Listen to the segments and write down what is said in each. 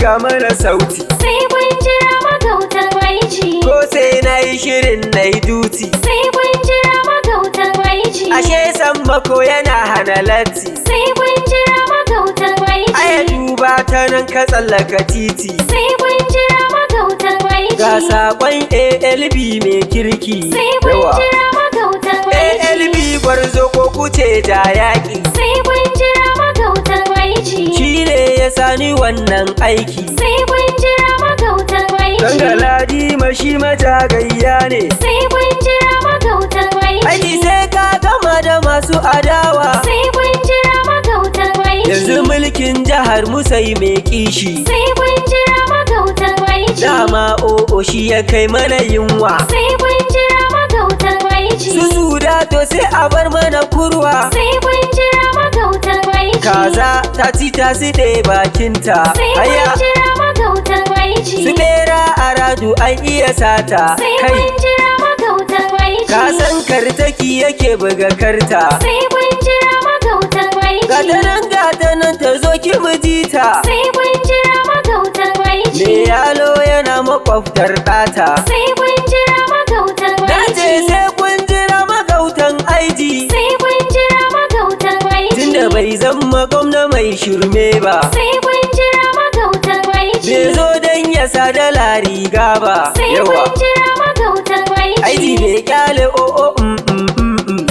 buga mana sauti. Sai kun jira magautan aiki. Ko sai na yi shirin na yi duti. Sai kun jira magautan aiki. Ashe sammako yana hana latti. Sai kun jira magautan aiki. Aya duba ta nan ka tsallaka titi. Sai kun jira magautan aiki. Ga saƙon ALB mai kirki. Sai kun jira magautan aiki. ALB gwarzo ko kuce da yaƙi. Sai kun jira magautan aiki. Shi ne ya sani wannan aiki. Sai kun jira magautan aiki. Gangaladi mashi majagayya ne. Sai kun jira magautan aiki. Aiki sai ka gama da masu adawa. Sai kun jira magautan aiki. Yanzu mulkin jihar mu sai mai kishi. Sai kun jira magautan aiki. Dama o'o shi ya kai mana yunwa. Sai kun jira magautan aiki. Su da to sai a bar mana kurwa. Sai kun jira magautan aiki. Kaza ta ci ta siɗe bakinta. Sai kun jira magautan aiki. Su bera a radu an iya sata. Sai kun jira magautan aiki. Ka san kartaki yake buga karta. Sai kun jira magautan aiki. Gatanan ta zo ki mujita. Sai kun jira magautan aiki. Me yalo yana makwabtar ɗata. Sai kun jira magautan aiki. Nace sai kun jira magautan aiji. Sai kun jira magautan aiki. Tunda bai zama gwamna mai shirme ba. Sai kun jira magautan aiki. Bai zo don ya sa dala riga ba. Sai kun jira magautan aiki. Aiji bai kyale o'o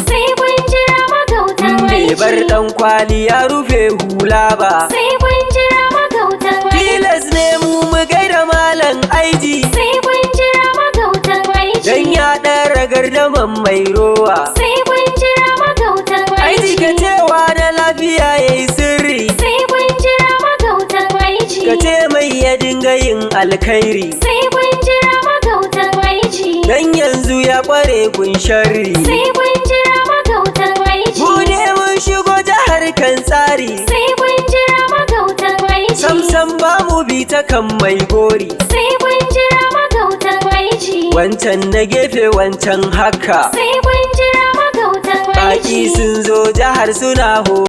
Sai kun jira magautan bai aiki. bar dan kwali ya rufe hula ba. Sai kun jira magautan aiki. Tilas ne mu gaida malam aiji. Sai kun jira magautan aiki. Dan ya ɗara gardaman mai rowa. Sai kun jira magautan Aiji aiki. ka cewa da lafiya yayi sirri. Sai kun jira magautan aiki. Ka ce mai ya dinga yin alkhairi. Sai kun jira magautan aiki. Dan yanzu ya kware kun sharri. Sai kun jira magautan aiki. Mu ne mun shigo jihar kan tsari. Sai kun jira magautan aiki. Samsam ba mu bi ta kan mai gori. Sai kun jira magautan aiki. Wancan na gefe wancan haka. Sai kun jira magautan aiki. Baki sun zo jihar suna ho.